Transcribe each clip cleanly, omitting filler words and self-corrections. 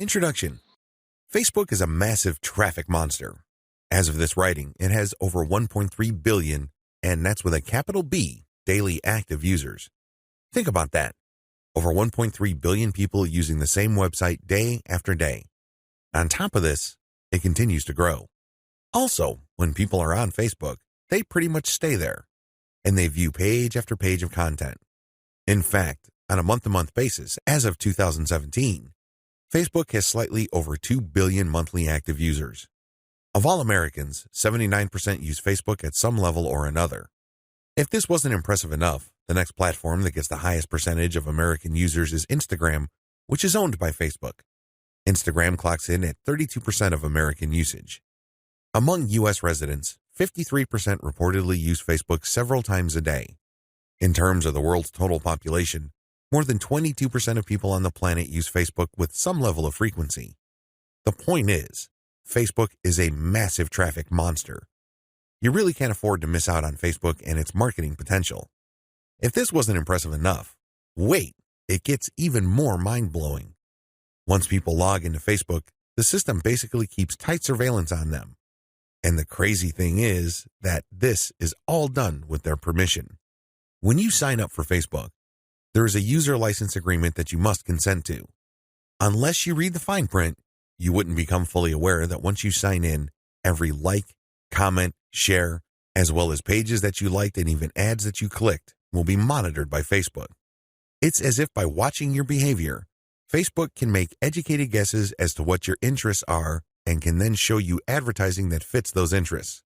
Introduction. Facebook is a massive traffic monster. As of this writing, it has over 1.3 billion, and that's with a capital B, daily active users. Think about that. Over 1.3 billion people using the same website day after day. On top of this, it continues to grow. Also, when people are on Facebook, they pretty much stay there, and they view page after page of content. In fact, on a month-to-month basis, as of 2017, Facebook has slightly over 2 billion monthly active users. Of all Americans, 79% use Facebook at some level or another. If this wasn't impressive enough, the next platform that gets the highest percentage of American users is Instagram, which is owned by Facebook. Instagram clocks in at 32% of American usage. Among U.S. residents, 53% reportedly use Facebook several times a day. In terms of the world's total population, more than 22% of people on the planet use Facebook with some level of frequency. The point is, Facebook is a massive traffic monster. You really can't afford to miss out on Facebook and its marketing potential. If this wasn't impressive enough, wait, it gets even more mind-blowing. Once people log into Facebook, the system basically keeps tight surveillance on them. And the crazy thing is that this is all done with their permission. When you sign up for Facebook, there is a user license agreement that you must consent to. Unless you read the fine print, you wouldn't become fully aware that once you sign in, every like, comment, share, as well as pages that you liked and even ads that you clicked will be monitored by Facebook. It's as if by watching your behavior, Facebook can make educated guesses as to what your interests are and can then show you advertising that fits those interests.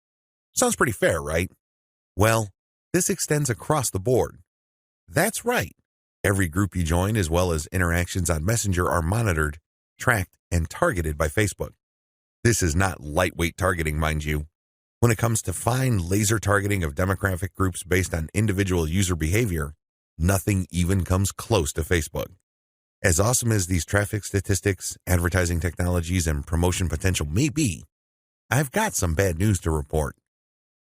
Sounds pretty fair, right? Well, this extends across the board. That's right. Every group you join, as well as interactions on Messenger, are monitored, tracked, and targeted by Facebook. This is not lightweight targeting, mind you. When it comes to fine laser targeting of demographic groups based on individual user behavior, nothing even comes close to Facebook. As awesome as these traffic statistics, advertising technologies, and promotion potential may be, I've got some bad news to report.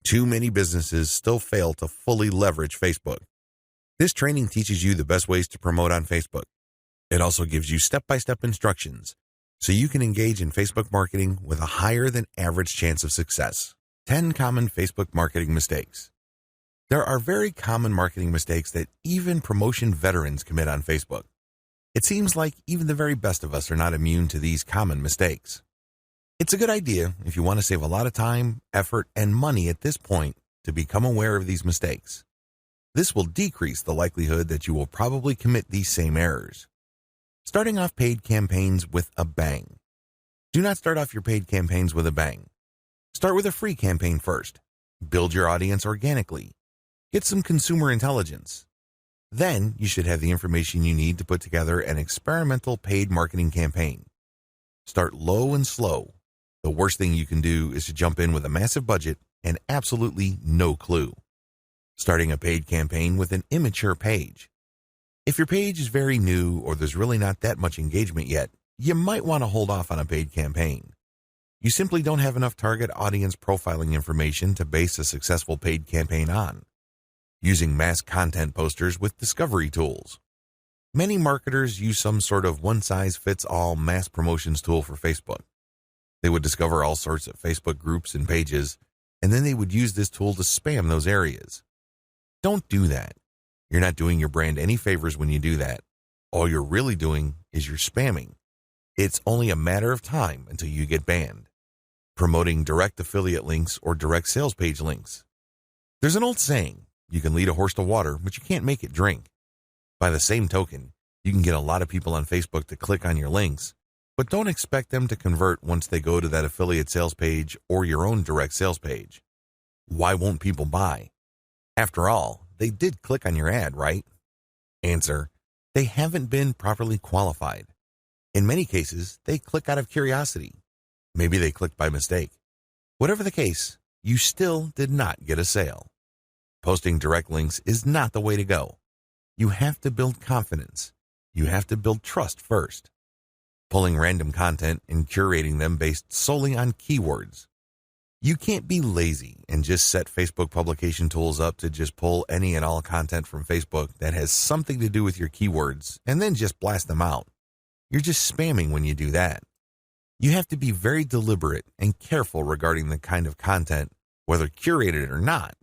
Too many businesses still fail to fully leverage Facebook. This training teaches you the best ways to promote on Facebook. It also gives you step-by-step instructions so you can engage in Facebook marketing with a higher than average chance of success. 10 common Facebook marketing mistakes. There are very common marketing mistakes that even promotion veterans commit on Facebook. It seems like even the very best of us are not immune to these common mistakes. It's a good idea if you want to save a lot of time, effort, and money at this point to become aware of these mistakes. This will decrease the likelihood that you will probably commit these same errors. Starting off paid campaigns with a bang. Do not start off your paid campaigns with a bang. Start with a free campaign first. Build your audience organically. Get some consumer intelligence. Then you should have the information you need to put together an experimental paid marketing campaign. Start low and slow. The worst thing you can do is to jump in with a massive budget and absolutely no clue. Starting a paid campaign with an immature page. If your page is very new or there's really not that much engagement yet, you might want to hold off on a paid campaign. You simply don't have enough target audience profiling information to base a successful paid campaign on. Using mass content posters with discovery tools. Many marketers use some sort of one-size-fits-all mass promotions tool for Facebook. They would discover all sorts of Facebook groups and pages, and then they would use this tool to spam those areas. Don't do that. You're not doing your brand any favors when you do that. All you're really doing is you're spamming. It's only a matter of time until you get banned. Promoting direct affiliate links or direct sales page links. There's an old saying, you can lead a horse to water, but you can't make it drink. By the same token, you can get a lot of people on Facebook to click on your links, but don't expect them to convert once they go to that affiliate sales page or your own direct sales page. Why won't people buy? After all, they did click on your ad, right? Answer, they haven't been properly qualified. In many cases, they click out of curiosity. Maybe they clicked by mistake. Whatever the case, you still did not get a sale. Posting direct links is not the way to go. You have to build confidence. You have to build trust first. Pulling random content and curating them based solely on keywords. You can't be lazy and just set Facebook publication tools up to just pull any and all content from Facebook that has something to do with your keywords and then just blast them out. You're just spamming when you do that. You have to be very deliberate and careful regarding the kind of content, whether curated or not,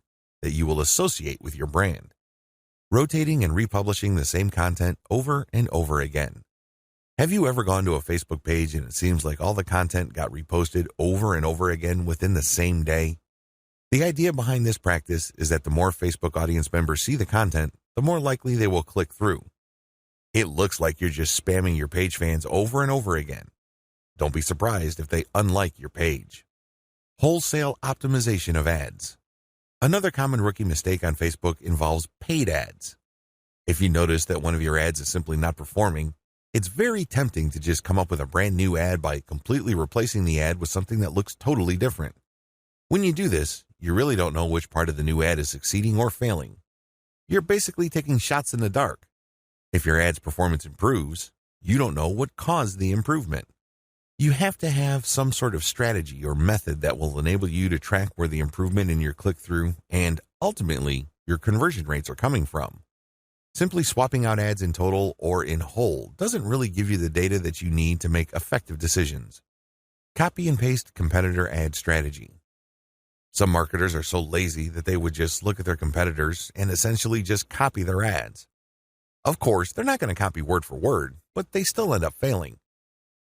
that you will associate with your brand. Rotating and republishing the same content over and over again. Have you ever gone to a Facebook page and it seems like all the content got reposted over and over again within the same day? The idea behind this practice is that the more Facebook audience members see the content, the more likely they will click through. It looks like you're just spamming your page fans over and over again. Don't be surprised if they unlike your page. Wholesale optimization of ads. Another common rookie mistake on Facebook involves paid ads. If you notice that one of your ads is simply not performing, it's very tempting to just come up with a brand new ad by completely replacing the ad with something that looks totally different. When you do this, you really don't know which part of the new ad is succeeding or failing. You're basically taking shots in the dark. If your ad's performance improves, you don't know what caused the improvement. You have to have some sort of strategy or method that will enable you to track where the improvement in your click-through and, ultimately, your conversion rates are coming from. Simply swapping out ads in total or in whole doesn't really give you the data that you need to make effective decisions. Copy and paste competitor ad strategy. Some marketers are so lazy that they would just look at their competitors and essentially just copy their ads. Of course, they're not going to copy word for word, but they still end up failing.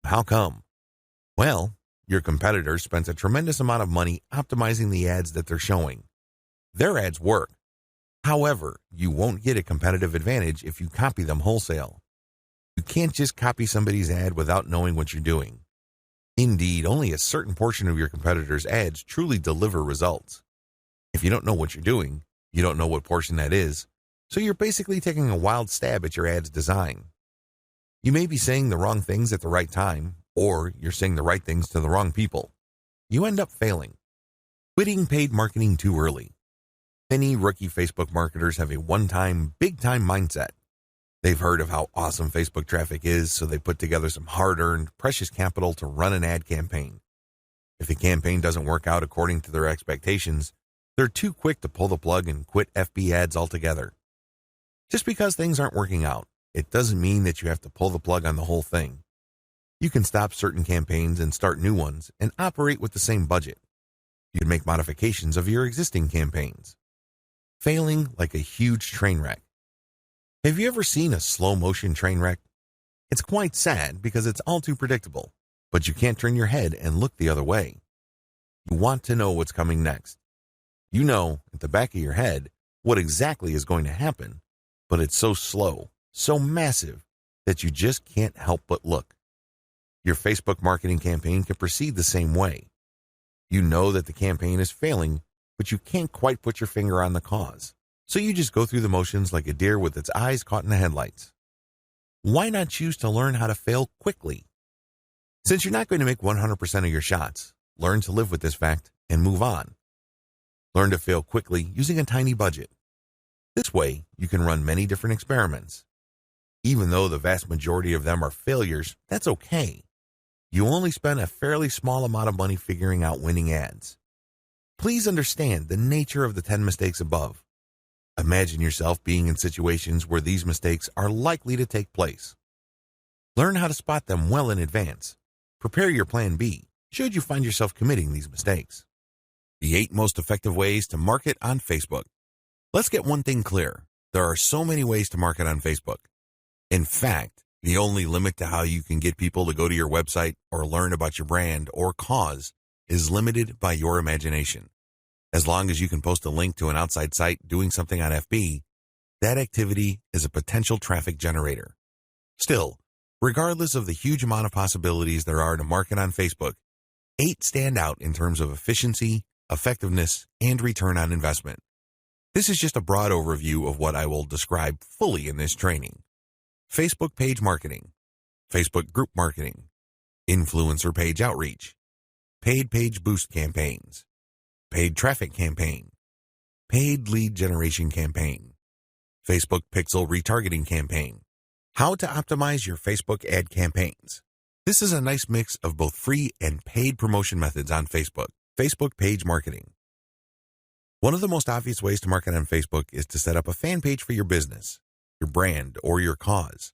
How come? Well, your competitor spends a tremendous amount of money optimizing the ads that they're showing. Their ads work. However, you won't get a competitive advantage if you copy them wholesale. You can't just copy somebody's ad without knowing what you're doing. Indeed, only a certain portion of your competitors' ads truly deliver results. If you don't know what you're doing, you don't know what portion that is, so you're basically taking a wild stab at your ad's design. You may be saying the wrong things at the right time, or you're saying the right things to the wrong people. You end up failing. Quitting paid marketing too early. Many rookie Facebook marketers have a one-time, big-time mindset. They've heard of how awesome Facebook traffic is, so they put together some hard-earned, precious capital to run an ad campaign. If the campaign doesn't work out according to their expectations, they're too quick to pull the plug and quit FB ads altogether. Just because things aren't working out, it doesn't mean that you have to pull the plug on the whole thing. You can stop certain campaigns and start new ones and operate with the same budget. You can make modifications of your existing campaigns. Failing like a huge train wreck. Have you ever seen a slow-motion train wreck? It's quite sad because it's all too predictable, but you can't turn your head and look the other way. You want to know what's coming next. You know, at the back of your head, what exactly is going to happen, but it's so slow, so massive, that you just can't help but look. Your Facebook marketing campaign can proceed the same way. You know that the campaign is failing, but you can't quite put your finger on the cause. So you just go through the motions like a deer with its eyes caught in the headlights. Why not choose to learn how to fail quickly? Since you're not going to make 100% of your shots, learn to live with this fact and move on. Learn to fail quickly using a tiny budget. This way, you can run many different experiments. Even though the vast majority of them are failures, that's okay. You only spend a fairly small amount of money figuring out winning ads. Please understand the nature of the 10 mistakes above. Imagine yourself being in situations where these mistakes are likely to take place. Learn how to spot them well in advance. Prepare your plan B, should you find yourself committing these mistakes. The 8 most effective ways to market on Facebook. Let's get one thing clear. There are so many ways to market on Facebook. In fact, the only limit to how you can get people to go to your website or learn about your brand or cause is limited by your imagination. As long as you can post a link to an outside site doing something on FB, that activity is a potential traffic generator. Still, regardless of the huge amount of possibilities there are to market on Facebook, 8 stand out in terms of efficiency, effectiveness, and return on investment. This is just a broad overview of what I will describe fully in this training. Facebook page marketing, Facebook group marketing, influencer page outreach, paid page boost campaigns, paid traffic campaign, paid lead generation campaign, Facebook pixel retargeting campaign, how to optimize your Facebook ad campaigns. This is a nice mix of both free and paid promotion methods on Facebook. Facebook page marketing. One of the most obvious ways to market on Facebook is to set up a fan page for your business, your brand, or your cause.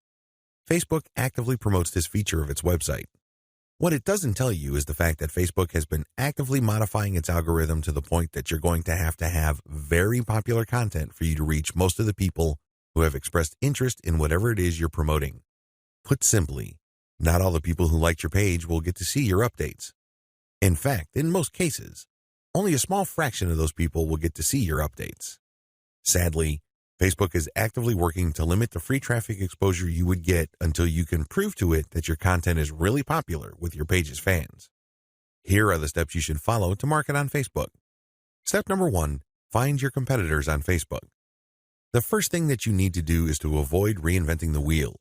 Facebook actively promotes this feature of its website. What it doesn't tell you is the fact that Facebook has been actively modifying its algorithm to the point that you're going to have very popular content for you to reach most of the people who have expressed interest in whatever it is you're promoting. Put simply, not all the people who liked your page will get to see your updates. In fact, in most cases, only a small fraction of those people will get to see your updates. Sadly, Facebook is actively working to limit the free traffic exposure you would get until you can prove to it that your content is really popular with your page's fans. Here are the steps you should follow to market on Facebook. Step number 1, find your competitors on Facebook. The first thing that you need to do is to avoid reinventing the wheel.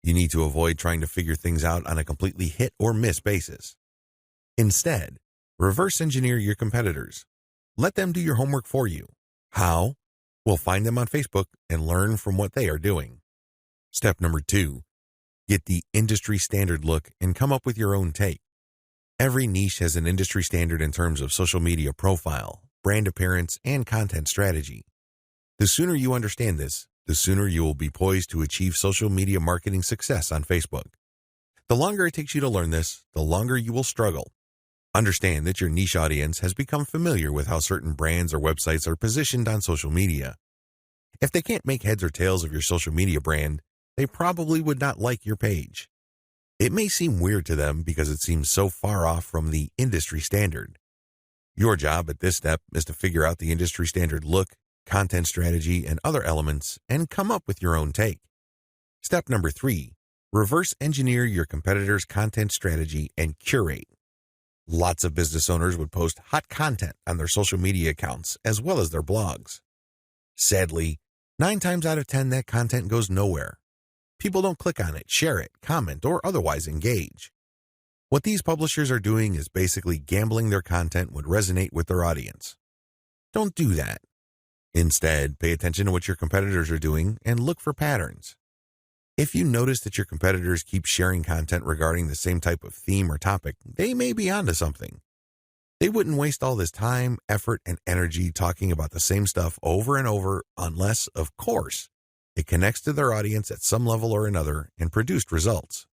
You need to avoid trying to figure things out on a completely hit or miss basis. Instead, reverse engineer your competitors. Let them do your homework for you. How? Well, find them on Facebook and learn from what they are doing. Step number 2, get the industry standard look and come up with your own take. Every niche has an industry standard in terms of social media profile, brand appearance, and content strategy. The sooner you understand this, the sooner you will be poised to achieve social media marketing success on Facebook. The longer it takes you to learn this, the longer you will struggle. Understand that your niche audience has become familiar with how certain brands or websites are positioned on social media. If they can't make heads or tails of your social media brand, they probably would not like your page. It may seem weird to them because it seems so far off from the industry standard. Your job at this step is to figure out the industry standard look, content strategy, and other elements and come up with your own take. Step number 3, reverse engineer your competitors' content strategy and curate. Lots of business owners would post hot content on their social media accounts as well as their blogs. Sadly, 9 times out of 10 that content goes nowhere. People don't click on it, share it, comment, or otherwise engage. What these publishers are doing is basically gambling their content would resonate with their audience. Don't do that. Instead, pay attention to what your competitors are doing and look for patterns. If you notice that your competitors keep sharing content regarding the same type of theme or topic, they may be onto something. They wouldn't waste all this time, effort, and energy talking about the same stuff over and over unless, of course, it connects to their audience at some level or another and produced results.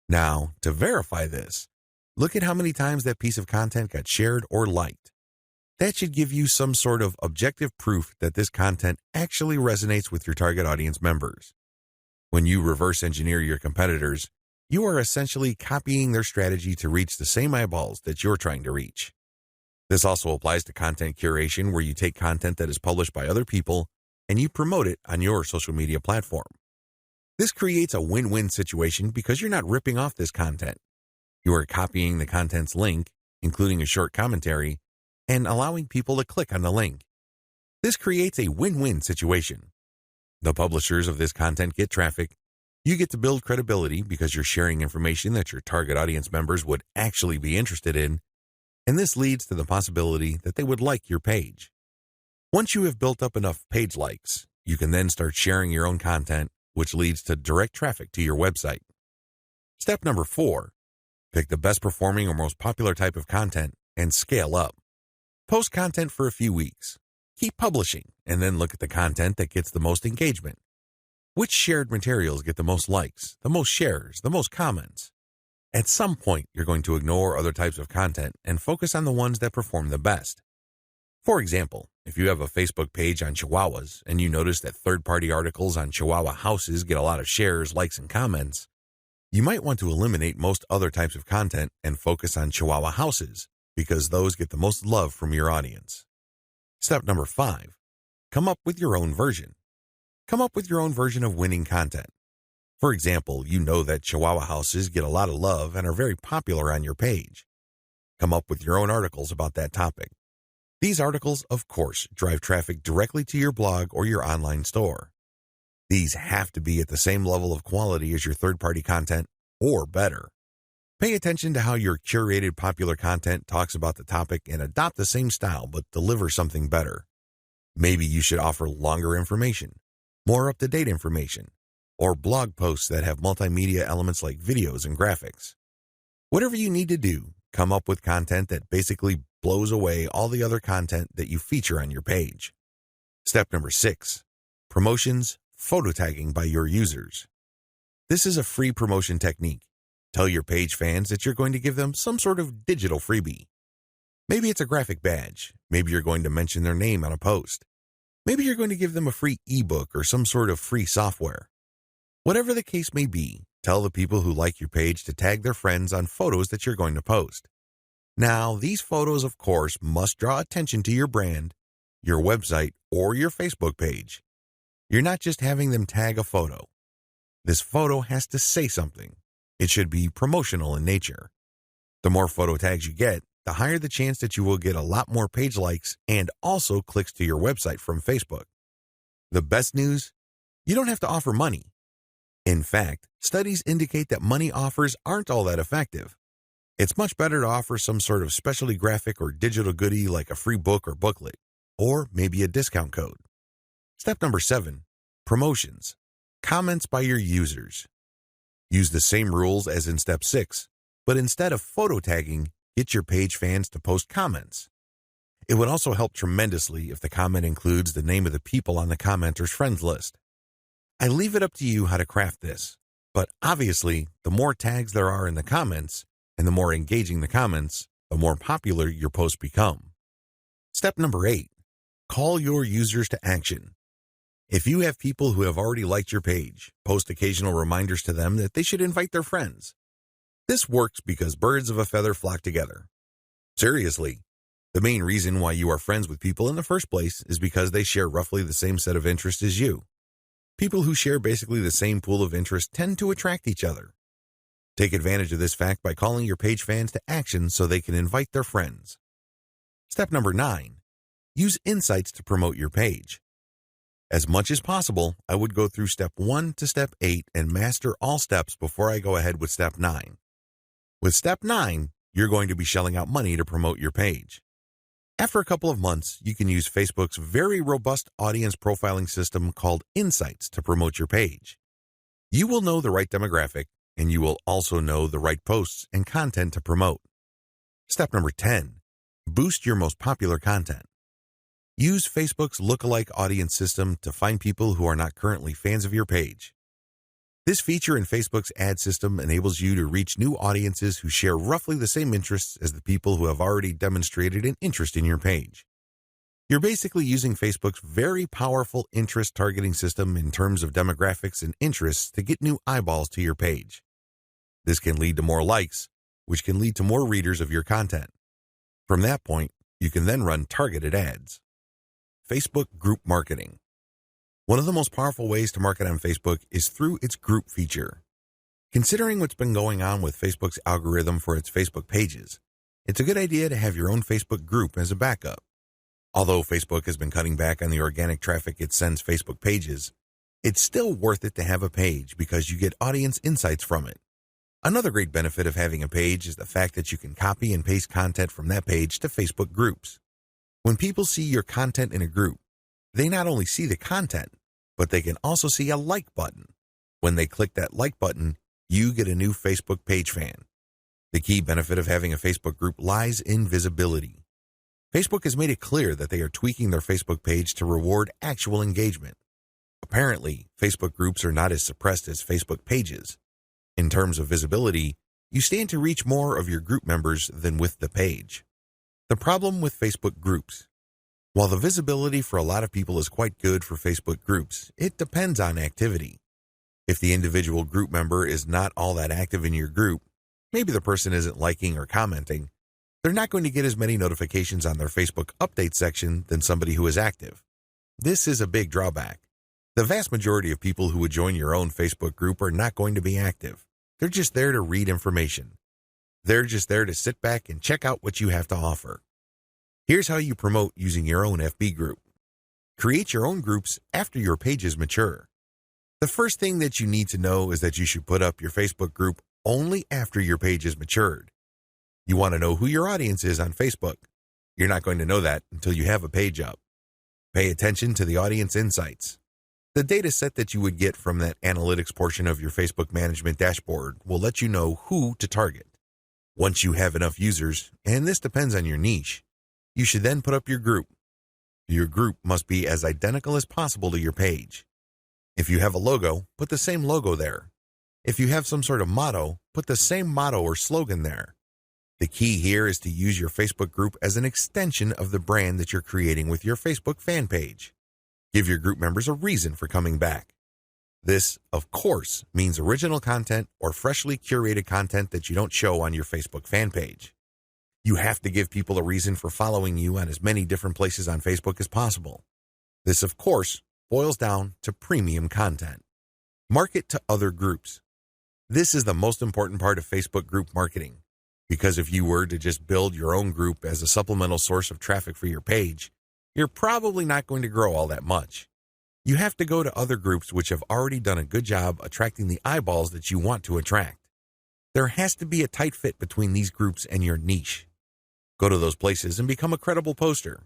Now, to verify this, look at how many times that piece of content got shared or liked. That should give you some sort of objective proof that this content actually resonates with your target audience members. When you reverse engineer your competitors, you are essentially copying their strategy to reach the same eyeballs that you're trying to reach. This also applies to content curation, where you take content that is published by other people and you promote it on your social media platform. This creates a win-win situation because you're not ripping off this content. You are copying the content's link, including a short commentary, and allowing people to click on the link. This creates a win-win situation. The publishers of this content get traffic. You get to build credibility because you're sharing information that your target audience members would actually be interested in, and this leads to the possibility that they would like your page. Once you have built up enough page likes, you can then start sharing your own content, which leads to direct traffic to your website. Step number 4, pick the best performing or most popular type of content and scale up. Post content for a few weeks. Keep publishing, and then look at the content that gets the most engagement. Which shared materials get the most likes, the most shares, the most comments? At some point, you're going to ignore other types of content and focus on the ones that perform the best. For example, if you have a Facebook page on Chihuahuas and you notice that third-party articles on Chihuahua houses get a lot of shares, likes, and comments, you might want to eliminate most other types of content and focus on Chihuahua houses because those get the most love from your audience. Step number 5, come up with your own version. Come up with your own version of winning content. For example, you know that Chihuahua houses get a lot of love and are very popular on your page. Come up with your own articles about that topic. These articles, of course, drive traffic directly to your blog or your online store. These have to be at the same level of quality as your third-party content, or better. Pay attention to how your curated popular content talks about the topic and adopt the same style but deliver something better. Maybe you should offer longer information, more up-to-date information, or blog posts that have multimedia elements like videos and graphics. Whatever you need to do, come up with content that basically blows away all the other content that you feature on your page. Step number 6, promotions, photo tagging by your users. This is a free promotion technique. Tell your page fans that you're going to give them some sort of digital freebie. Maybe it's a graphic badge. Maybe you're going to mention their name on a post. Maybe you're going to give them a free ebook or some sort of free software. Whatever the case may be, tell the people who like your page to tag their friends on photos that you're going to post. Now, these photos, of course, must draw attention to your brand, your website, or your Facebook page. You're not just having them tag a photo. This photo has to say something. It should be promotional in nature. The more photo tags you get, the higher the chance that you will get a lot more page likes and also clicks to your website from Facebook. The best news? You don't have to offer money. In fact, studies indicate that money offers aren't all that effective. It's much better to offer some sort of specialty graphic or digital goodie like a free book or booklet, or maybe a discount code. Step number 7, promotions. Comments by your users. Use the same rules as in step 6, but instead of photo tagging, get your page fans to post comments. It would also help tremendously if the comment includes the name of the people on the commenter's friends list. I leave it up to you how to craft this, but obviously, the more tags there are in the comments, and the more engaging the comments, the more popular your posts become. Step number 8, call your users to action. If you have people who have already liked your page, post occasional reminders to them that they should invite their friends. This works because birds of a feather flock together. Seriously, the main reason why you are friends with people in the first place is because they share roughly the same set of interests as you. People who share basically the same pool of interest tend to attract each other. Take advantage of this fact by calling your page fans to action so they can invite their friends. Step number 9, use insights to promote your page. As much as possible, I would go through step 1 to step 8 and master all steps before I go ahead with step 9. With step 9, you're going to be shelling out money to promote your page. After a couple of months, you can use Facebook's very robust audience profiling system called Insights to promote your page. You will know the right demographic, and you will also know the right posts and content to promote. Step number 10, boost your most popular content. Use Facebook's lookalike audience system to find people who are not currently fans of your page. This feature in Facebook's ad system enables you to reach new audiences who share roughly the same interests as the people who have already demonstrated an interest in your page. You're basically using Facebook's very powerful interest targeting system in terms of demographics and interests to get new eyeballs to your page. This can lead to more likes, which can lead to more readers of your content. From that point, you can then run targeted ads. Facebook group marketing. One of the most powerful ways to market on Facebook is through its group feature. Considering what's been going on with Facebook's algorithm for its Facebook pages, it's a good idea to have your own Facebook group as a backup. Although Facebook has been cutting back on the organic traffic it sends Facebook pages, it's still worth it to have a page because you get audience insights from it. Another great benefit of having a page is the fact that you can copy and paste content from that page to Facebook groups. When people see your content in a group, they not only see the content, but they can also see a like button. When they click that like button, you get a new Facebook page fan. The key benefit of having a Facebook group lies in visibility. Facebook has made it clear that they are tweaking their Facebook page to reward actual engagement. Apparently, Facebook groups are not as suppressed as Facebook pages. In terms of visibility, you stand to reach more of your group members than with the page. The problem with Facebook groups. While the visibility for a lot of people is quite good for Facebook groups, it depends on activity. If the individual group member is not all that active in your group, maybe the person isn't liking or commenting, they're not going to get as many notifications on their Facebook update section than somebody who is active. This is a big drawback. The vast majority of people who would join your own Facebook group are not going to be active. They're just there to read information. They're just there to sit back and check out what you have to offer. Here's how you promote using your own FB group. Create your own groups after your pages mature. The first thing that you need to know is that you should put up your Facebook group only after your page is matured. You want to know who your audience is on Facebook. You're not going to know that until you have a page up. Pay attention to the audience insights. The data set that you would get from that analytics portion of your Facebook management dashboard will let you know who to target. Once you have enough users, and this depends on your niche, you should then put up your group. Your group must be as identical as possible to your page. If you have a logo, put the same logo there. If you have some sort of motto, put the same motto or slogan there. The key here is to use your Facebook group as an extension of the brand that you're creating with your Facebook fan page. Give your group members a reason for coming back. This, of course, means original content or freshly curated content that you don't show on your Facebook fan page. You have to give people a reason for following you on as many different places on Facebook as possible. This, of course, boils down to premium content. Market to other groups. This is the most important part of Facebook group marketing, because if you were to just build your own group as a supplemental source of traffic for your page, you're probably not going to grow all that much. You have to go to other groups which have already done a good job attracting the eyeballs that you want to attract. There has to be a tight fit between these groups and your niche. Go to those places and become a credible poster.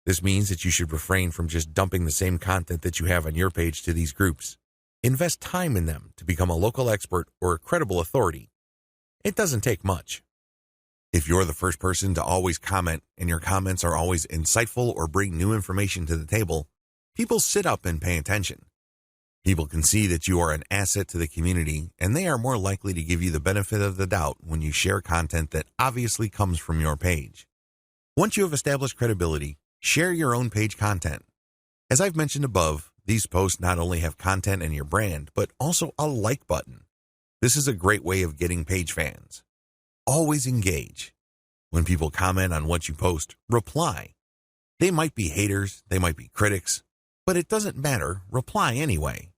This means that you should refrain from just dumping the same content that you have on your page to these groups. Invest time in them to become a local expert or a credible authority. It doesn't take much. If you're the first person to always comment and your comments are always insightful or bring new information to the table, people sit up and pay attention. People can see that you are an asset to the community, and they are more likely to give you the benefit of the doubt when you share content that obviously comes from your page. Once you have established credibility, share your own page content. As I've mentioned above, these posts not only have content and your brand, but also a like button. This is a great way of getting page fans. Always engage. When people comment on what you post, reply. They might be haters, they might be critics, but it doesn't matter, reply anyway.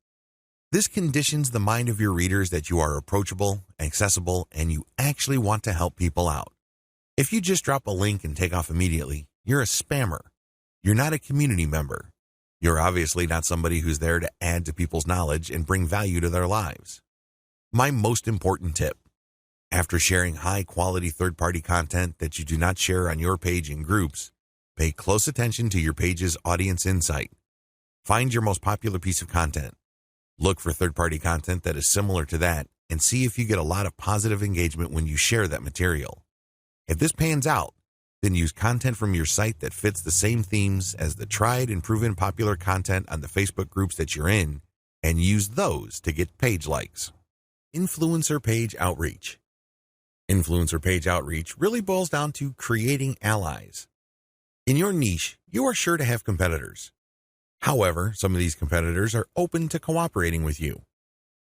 This conditions the mind of your readers that you are approachable, accessible, and you actually want to help people out. If you just drop a link and take off immediately, you're a spammer. You're not a community member. You're obviously not somebody who's there to add to people's knowledge and bring value to their lives. My most important tip: after sharing high-quality third-party content that you do not share on your page in groups, pay close attention to your page's audience insight. Find your most popular piece of content. Look for third-party content that is similar to that and see if you get a lot of positive engagement when you share that material. If this pans out, then use content from your site that fits the same themes as the tried and proven popular content on the Facebook groups that you're in, and use those to get page likes. Influencer page outreach. Influencer page outreach really boils down to creating allies. In your niche, you are sure to have competitors. However, some of these competitors are open to cooperating with you.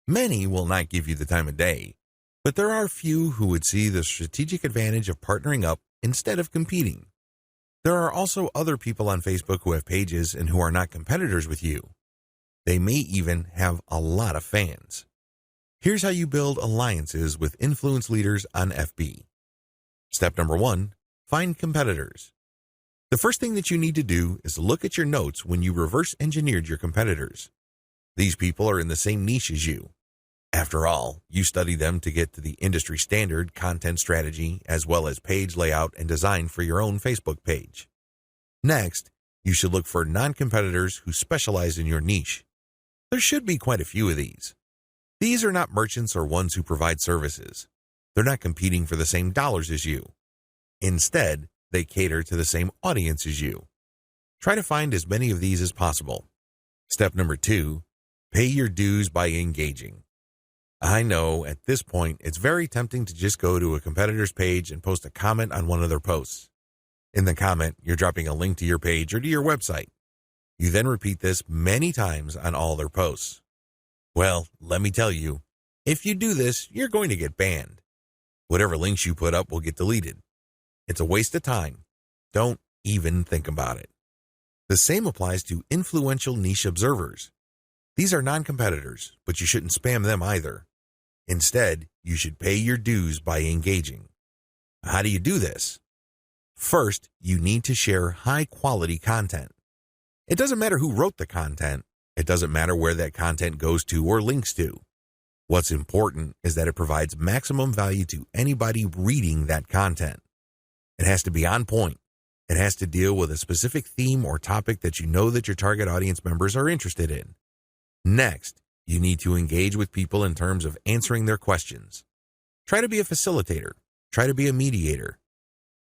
Many will not give you the time of day, but there are few who would see the strategic advantage of partnering up instead of competing. There are also other people on Facebook who have pages and who are not competitors with you. They may even have a lot of fans. Here's how you build alliances with influence leaders on FB. Step number 1, find competitors. The first thing that you need to do is look at your notes when you reverse engineered your competitors. These people are in the same niche as you. After all, you study them to get to the industry standard content strategy as well as page layout and design for your own Facebook page. Next, you should look for non-competitors who specialize in your niche. There should be quite a few of these. These are not merchants or ones who provide services. They're not competing for the same dollars as you. Instead, they cater to the same audience as you. Try to find as many of these as possible. Step number 2, pay your dues by engaging. I know at this point it's very tempting to just go to a competitor's page and post a comment on one of their posts. In the comment, you're dropping a link to your page or to your website. You then repeat this many times on all their posts. Well, let me tell you, if you do this, you're going to get banned. Whatever links you put up will get deleted. It's a waste of time. Don't even think about it. The same applies to influential niche observers. These are non-competitors, but you shouldn't spam them either. Instead, you should pay your dues by engaging. How do you do this? First, you need to share high-quality content. It doesn't matter who wrote the content. It doesn't matter where that content goes to or links to. What's important is that it provides maximum value to anybody reading that content. It has to be on point. It has to deal with a specific theme or topic that you know that your target audience members are interested in. Next, you need to engage with people in terms of answering their questions. Try to be a facilitator. Try to be a mediator.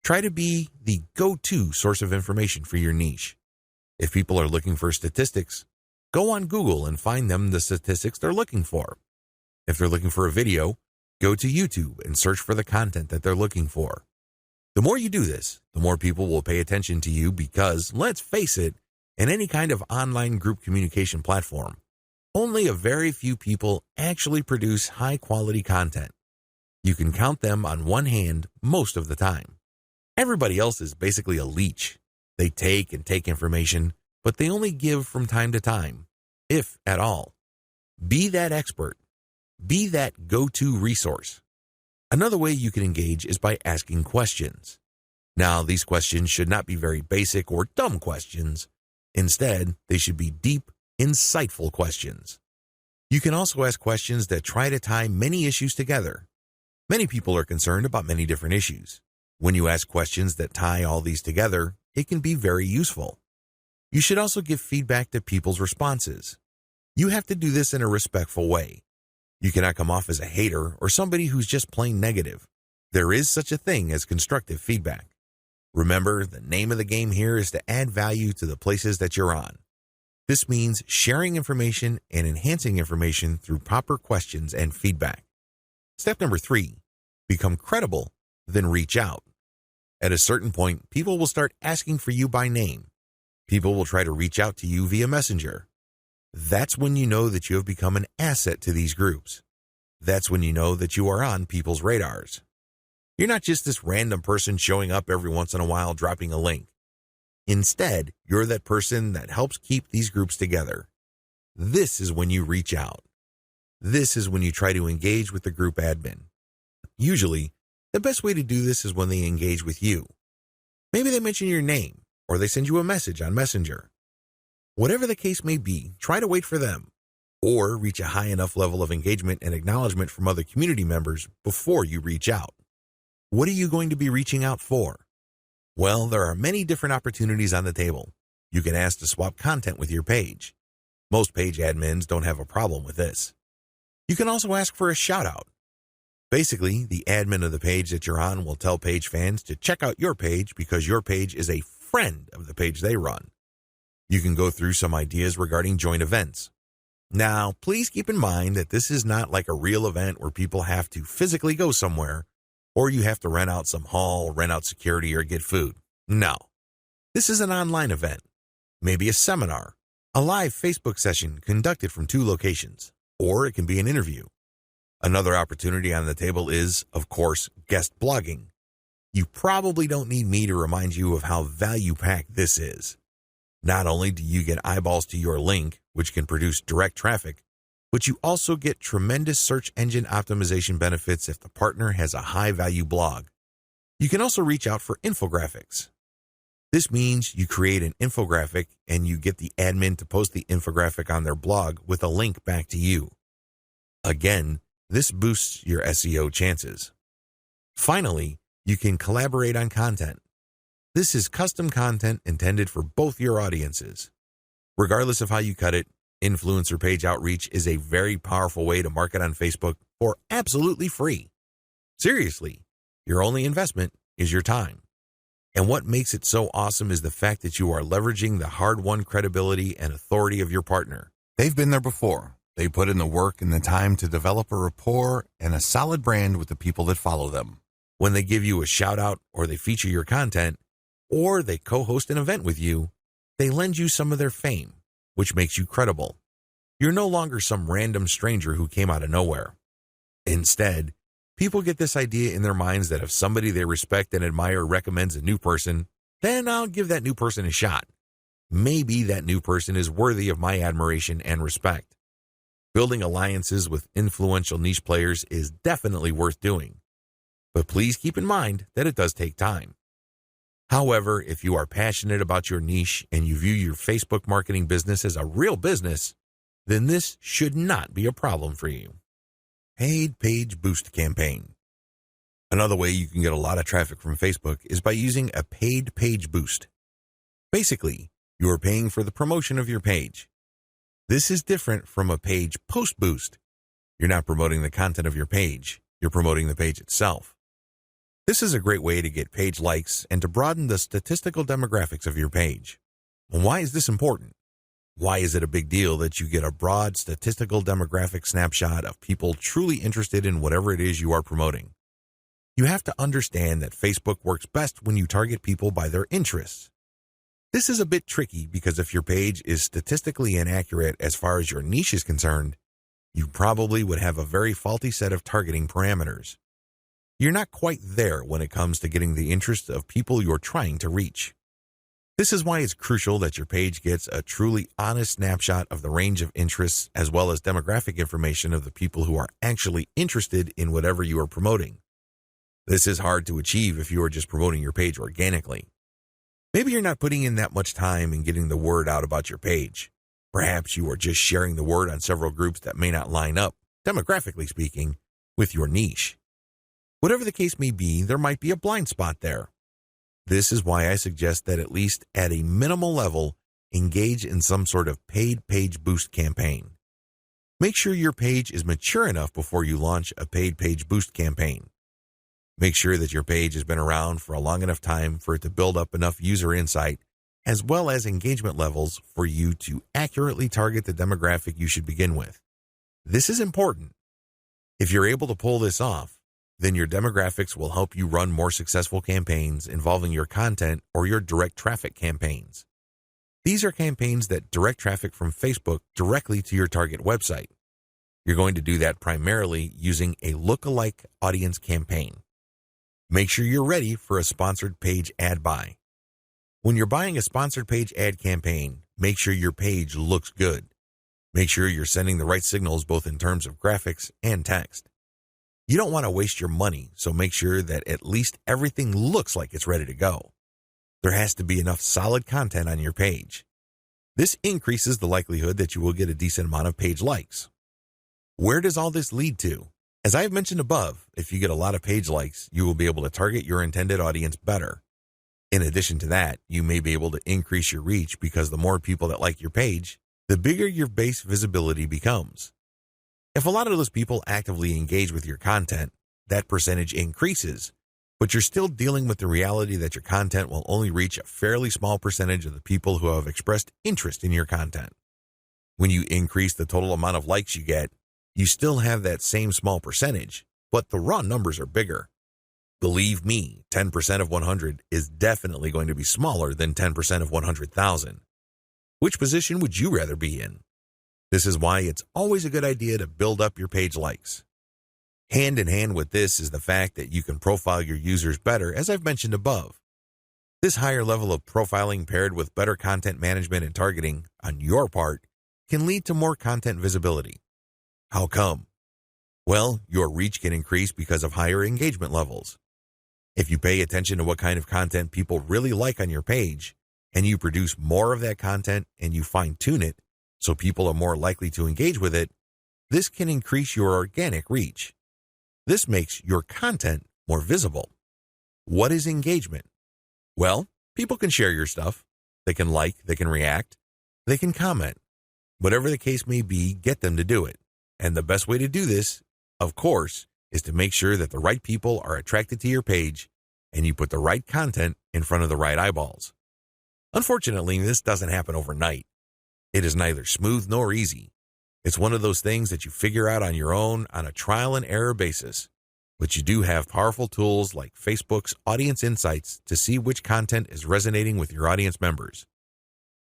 Try to be the go-to source of information for your niche. If people are looking for statistics, go on Google and find them the statistics they're looking for. If they're looking for a video, go to YouTube and search for the content that they're looking for. The more you do this, the more people will pay attention to you because, let's face it, in any kind of online group communication platform, only a very few people actually produce high-quality content. You can count them on one hand most of the time. Everybody else is basically a leech. They take and take information, but they only give from time to time, if at all. Be that expert. Be that go-to resource. Another way you can engage is by asking questions. Now, these questions should not be very basic or dumb questions. Instead, they should be deep, insightful questions. You can also ask questions that try to tie many issues together. Many people are concerned about many different issues. When you ask questions that tie all these together, it can be very useful. You should also give feedback to people's responses. You have to do this in a respectful way. You cannot come off as a hater or somebody who's just plain negative. There is such a thing as constructive feedback. Remember, the name of the game here is to add value to the places that you're on. This means sharing information and enhancing information through proper questions and feedback. Step number 3, become credible, then reach out. At a certain point, people will start asking for you by name. People will try to reach out to you via Messenger. That's when you know that you have become an asset to these groups. That's when you know that you are on people's radars. You're not just this random person showing up every once in a while dropping a link. Instead, you're that person that helps keep these groups together. This is when you reach out. This is when you try to engage with the group admin. Usually, the best way to do this is when they engage with you. Maybe they mention your name, or they send you a message on Messenger. Whatever the case may be, try to wait for them, or reach a high enough level of engagement and acknowledgement from other community members before you reach out. What are you going to be reaching out for? Well, there are many different opportunities on the table. You can ask to swap content with your page. Most page admins don't have a problem with this. You can also ask for a shout-out. Basically, the admin of the page that you're on will tell page fans to check out your page because your page is a friend of the page they run. You can go through some ideas regarding joint events. Now, please keep in mind that this is not like a real event where people have to physically go somewhere, or you have to rent out some hall, rent out security, or get food. No. This is an online event. Maybe a seminar, a live Facebook session conducted from 2 locations, or it can be an interview. Another opportunity on the table is, of course, guest blogging. You probably don't need me to remind you of how value-packed this is. Not only do you get eyeballs to your link, which can produce direct traffic, but you also get tremendous search engine optimization benefits if the partner has a high-value blog. You can also reach out for infographics. This means you create an infographic and you get the admin to post the infographic on their blog with a link back to you. Again, this boosts your SEO chances. Finally, you can collaborate on content. This is custom content intended for both your audiences. Regardless of how you cut it, influencer page outreach is a very powerful way to market on Facebook for absolutely free. Seriously, your only investment is your time. And what makes it so awesome is the fact that you are leveraging the hard-won credibility and authority of your partner. They've been there before. They put in the work and the time to develop a rapport and a solid brand with the people that follow them. When they give you a shout-out or they feature your content, or they co-host an event with you, they lend you some of their fame, which makes you credible. You're no longer some random stranger who came out of nowhere. Instead, people get this idea in their minds that if somebody they respect and admire recommends a new person, then I'll give that new person a shot. Maybe that new person is worthy of my admiration and respect. Building alliances with influential niche players is definitely worth doing. But please keep in mind that it does take time. However, if you are passionate about your niche and you view your Facebook marketing business as a real business, then this should not be a problem for you. Paid Page Boost Campaign. Another way you can get a lot of traffic from Facebook is by using a paid page boost. Basically, you are paying for the promotion of your page. This is different from a page post boost. You're not promoting the content of your page, you're promoting the page itself. This is a great way to get page likes and to broaden the statistical demographics of your page. Why is this important? Why is it a big deal that you get a broad statistical demographic snapshot of people truly interested in whatever it is you are promoting? You have to understand that Facebook works best when you target people by their interests. This is a bit tricky because if your page is statistically inaccurate as far as your niche is concerned, you probably would have a very faulty set of targeting parameters. You're not quite there when it comes to getting the interest of people you're trying to reach. This is why it's crucial that your page gets a truly honest snapshot of the range of interests as well as demographic information of the people who are actually interested in whatever you are promoting. This is hard to achieve if you are just promoting your page organically. Maybe you're not putting in that much time in getting the word out about your page. Perhaps you are just sharing the word on several groups that may not line up, demographically speaking, with your niche. Whatever the case may be, there might be a blind spot there. This is why I suggest that at least at a minimal level, engage in some sort of paid page boost campaign. Make sure your page is mature enough before you launch a paid page boost campaign. Make sure that your page has been around for a long enough time for it to build up enough user insight as well as engagement levels for you to accurately target the demographic you should begin with. This is important. If you're able to pull this off, then your demographics will help you run more successful campaigns involving your content or your direct traffic campaigns. These are campaigns that direct traffic from Facebook directly to your target website. You're going to do that primarily using a lookalike audience campaign. Make sure you're ready for a sponsored page ad buy. When you're buying a sponsored page ad campaign, make sure your page looks good. Make sure you're sending the right signals both in terms of graphics and text. You don't want to waste your money, so make sure that at least everything looks like it's ready to go. There has to be enough solid content on your page. This increases the likelihood that you will get a decent amount of page likes. Where does all this lead to? As I have mentioned above, if you get a lot of page likes, you will be able to target your intended audience better. In addition to that, you may be able to increase your reach because the more people that like your page, the bigger your base visibility becomes. If a lot of those people actively engage with your content, that percentage increases, but you're still dealing with the reality that your content will only reach a fairly small percentage of the people who have expressed interest in your content. When you increase the total amount of likes you get, you still have that same small percentage, but the raw numbers are bigger. Believe me, 10% of 100 is definitely going to be smaller than 10% of 100,000. Which position would you rather be in? This is why it's always a good idea to build up your page likes. Hand in hand with this is the fact that you can profile your users better, as I've mentioned above. This higher level of profiling paired with better content management and targeting on your part can lead to more content visibility. How come? Well, your reach can increase because of higher engagement levels. If you pay attention to what kind of content people really like on your page, and you produce more of that content and you fine-tune it so people are more likely to engage with it, this can increase your organic reach. This makes your content more visible. What is engagement? Well, people can share your stuff. They can like, they can react, they can comment. Whatever the case may be, get them to do it. And the best way to do this, of course, is to make sure that the right people are attracted to your page and you put the right content in front of the right eyeballs. Unfortunately, this doesn't happen overnight. It is neither smooth nor easy. It's one of those things that you figure out on your own on a trial and error basis. But you do have powerful tools like Facebook's Audience Insights to see which content is resonating with your audience members.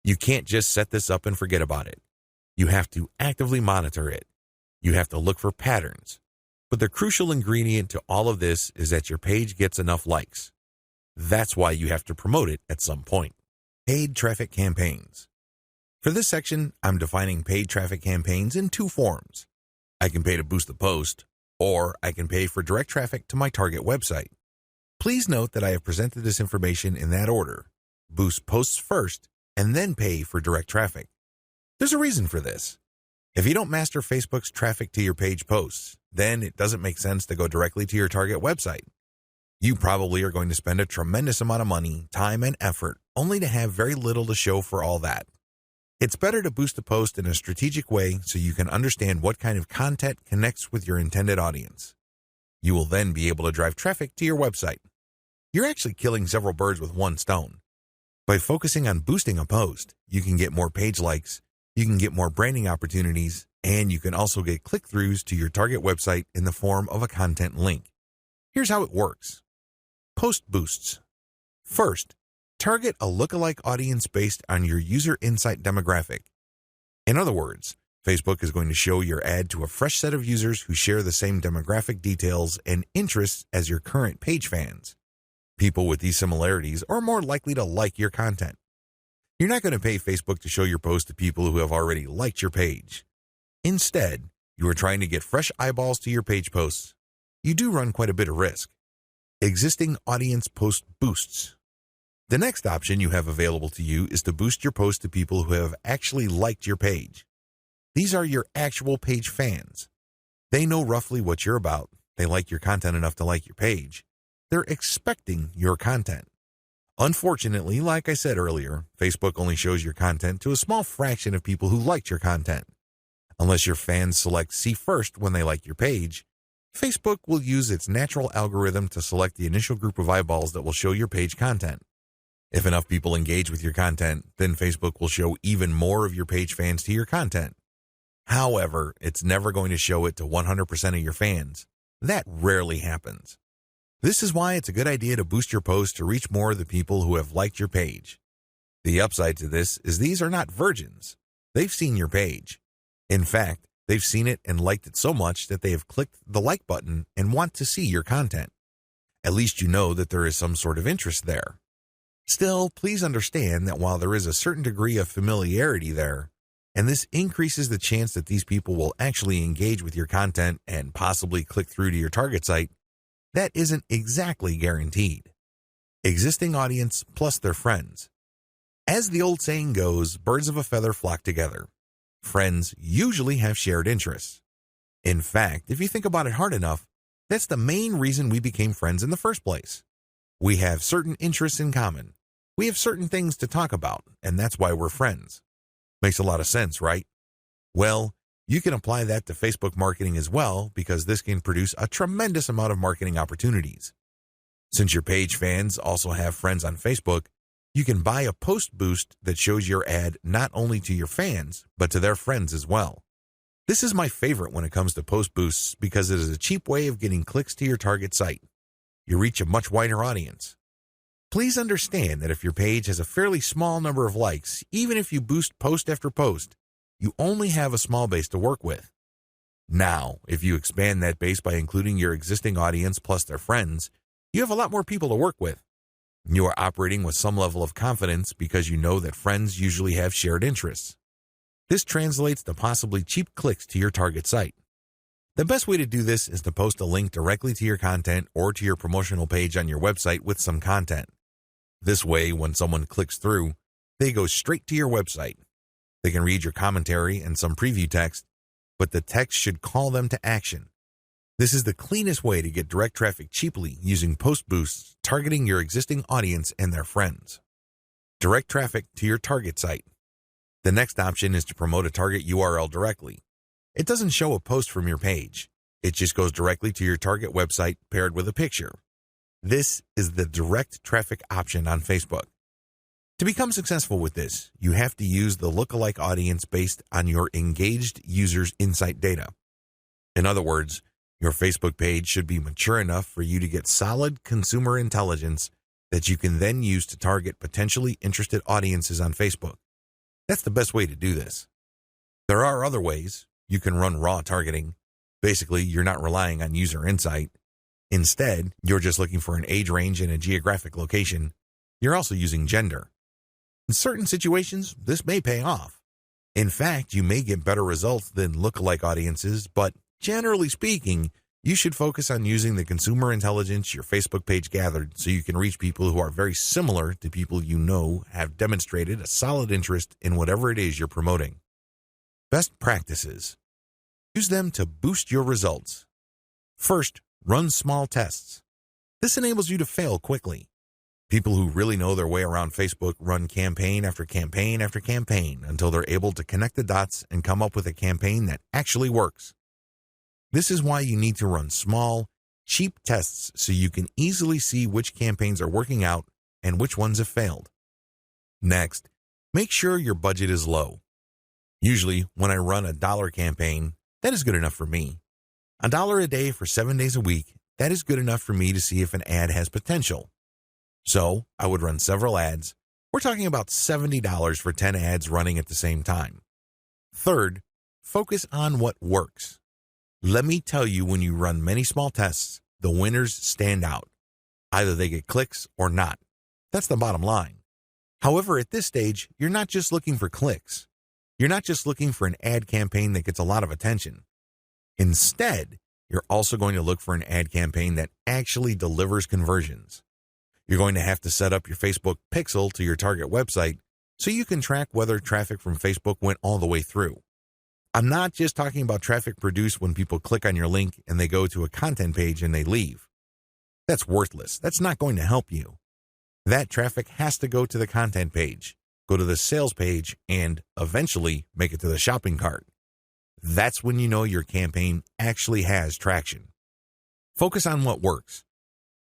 You can't just set this up and forget about it. You have to actively monitor it. You have to look for patterns. But the crucial ingredient to all of this is that your page gets enough likes. That's why you have to promote it at some point. Paid traffic campaigns. For this section, I'm defining paid traffic campaigns in two forms. I can pay to boost the post, or I can pay for direct traffic to my target website. Please note that I have presented this information in that order. Boost posts first, and then pay for direct traffic. There's a reason for this. If you don't master Facebook's traffic to your page posts, then it doesn't make sense to go directly to your target website. You probably are going to spend a tremendous amount of money, time, and effort only to have very little to show for all that. It's better to boost a post in a strategic way so you can understand what kind of content connects with your intended audience. You will then be able to drive traffic to your website. You're actually killing several birds with one stone. By focusing on boosting a post, you can get more page likes, You can get more branding opportunities, and you can also get click-throughs to your target website in the form of a content link. Here's how it works. Post boosts. First, target a lookalike audience based on your user insight demographic. In other words, Facebook is going to show your ad to a fresh set of users who share the same demographic details and interests as your current page fans. People with these similarities are more likely to like your content. You're not going to pay Facebook to show your post to people who have already liked your page. Instead, you are trying to get fresh eyeballs to your page posts. You do run quite a bit of risk. Existing audience post boosts. The next option you have available to you is to boost your post to people who have actually liked your page. These are your actual page fans. They know roughly what you're about. They like your content enough to like your page. They're expecting your content. Unfortunately, like I said earlier, Facebook only shows your content to a small fraction of people who liked your content. Unless your fans select see first when they like your page, Facebook will use its natural algorithm to select the initial group of eyeballs that will show your page content. If enough people engage with your content, then Facebook will show even more of your page fans to your content. However, it's never going to show it to 100% of your fans. That rarely happens. This is why it's a good idea to boost your post to reach more of the people who have liked your page. The upside to this is these are not virgins. They've seen your page. In fact, they've seen it and liked it so much that they have clicked the like button and want to see your content. At least you know that there is some sort of interest there. Still, please understand that while there is a certain degree of familiarity there, and this increases the chance that these people will actually engage with your content and possibly click through to your target site, that isn't exactly guaranteed. Existing audience plus their friends. As the old saying goes, birds of a feather flock together. Friends usually have shared interests. In fact, if you think about it hard enough, that's the main reason we became friends in the first place. We have certain interests in common. We have certain things to talk about, and that's why we're friends. Makes a lot of sense, right? Well, you can apply that to Facebook marketing as well, because this can produce a tremendous amount of marketing opportunities. Since your page fans also have friends on Facebook, you can buy a post boost that shows your ad not only to your fans, but to their friends as well. This is my favorite when it comes to post boosts because it is a cheap way of getting clicks to your target site. You reach a much wider audience. Please understand that if your page has a fairly small number of likes, even if you boost post after post, you only have a small base to work with. Now, if you expand that base by including your existing audience plus their friends, you have a lot more people to work with. You are operating with some level of confidence because you know that friends usually have shared interests. This translates to possibly cheap clicks to your target site. The best way to do this is to post a link directly to your content or to your promotional page on your website with some content. This way, when someone clicks through, they go straight to your website. They can read your commentary and some preview text, but the text should call them to action. This is the cleanest way to get direct traffic cheaply using post boosts targeting your existing audience and their friends. Direct traffic to your target site. The next option is to promote a target URL directly. It doesn't show a post from your page. It just goes directly to your target website paired with a picture. This is the direct traffic option on Facebook. To become successful with this, you have to use the lookalike audience based on your engaged users' insight data. In other words, your Facebook page should be mature enough for you to get solid consumer intelligence that you can then use to target potentially interested audiences on Facebook. That's the best way to do this. There are other ways. You can run raw targeting. Basically, you're not relying on user insight. Instead, you're just looking for an age range and a geographic location. You're also using gender. In certain situations, this may pay off. In fact, you may get better results than lookalike audiences, but generally speaking, you should focus on using the consumer intelligence your Facebook page gathered so you can reach people who are very similar to people you know have demonstrated a solid interest in whatever it is you're promoting. Best practices. Use them to boost your results. First, run small tests. This enables you to fail quickly. People who really know their way around Facebook run campaign after campaign after campaign until they're able to connect the dots and come up with a campaign that actually works. This is why you need to run small, cheap tests so you can easily see which campaigns are working out and which ones have failed. Next, make sure your budget is low. Usually, when I run a dollar campaign, that is good enough for me. $1 a day for 7 days a week, that is good enough for me to see if an ad has potential. So, I would run several ads. We're talking about $70 for 10 ads running at the same time. Third, focus on what works. Let me tell you, when you run many small tests, the winners stand out. Either they get clicks or not. That's the bottom line. However, at this stage, you're not just looking for clicks. You're not just looking for an ad campaign that gets a lot of attention. Instead, you're also going to look for an ad campaign that actually delivers conversions. You're going to have to set up your Facebook pixel to your target website so you can track whether traffic from Facebook went all the way through. I'm not just talking about traffic produced when people click on your link and they go to a content page and they leave. That's worthless. That's not going to help you. That traffic has to go to the content page, go to the sales page, and eventually make it to the shopping cart. That's when you know your campaign actually has traction. Focus on what works.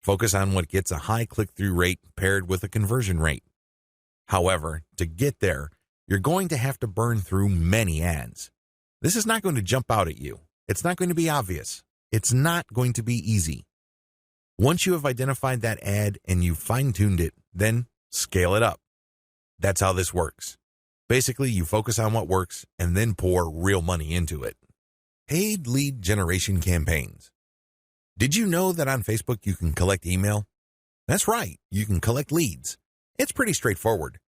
Focus on what gets a high click-through rate paired with a conversion rate. However, to get there, you're going to have to burn through many ads. This is not going to jump out at you. It's not going to be obvious. It's not going to be easy. Once you have identified that ad and you've fine-tuned it, then scale it up. That's how this works. Basically, you focus on what works and then pour real money into it. Paid lead generation campaigns. Did you know that on Facebook you can collect email? That's right, you can collect leads. It's pretty straightforward.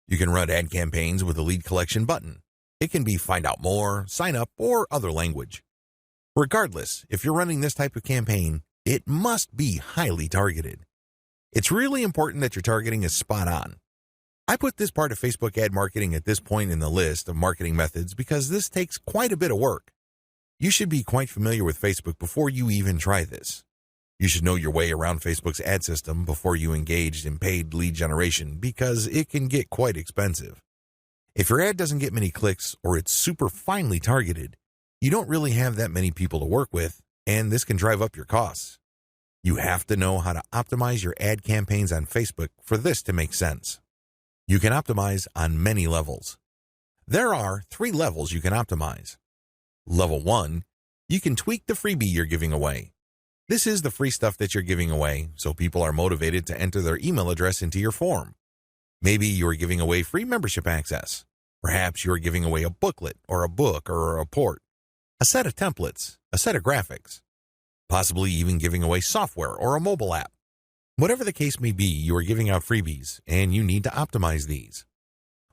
You can run ad campaigns with a lead collection button. It can be find out more, sign up, or other language. Regardless, if you're running this type of campaign, it must be highly targeted. It's really important that your targeting is spot on. I put this part of Facebook ad marketing at this point in the list of marketing methods because this takes quite a bit of work. You should be quite familiar with Facebook before you even try this. You should know your way around Facebook's ad system before you engage in paid lead generation because it can get quite expensive. If your ad doesn't get many clicks or it's super finely targeted, you don't really have that many people to work with, and this can drive up your costs. You have to know how to optimize your ad campaigns on Facebook for this to make sense. You can optimize on many levels. There are 3 levels you can optimize. Level 1, you can tweak the freebie you're giving away. This is the free stuff that you're giving away, so people are motivated to enter their email address into your form. Maybe you're giving away free membership access. Perhaps you're giving away a booklet or a book or a report, a set of templates, a set of graphics, possibly even giving away software or a mobile app. Whatever the case may be, you are giving out freebies, and you need to optimize these.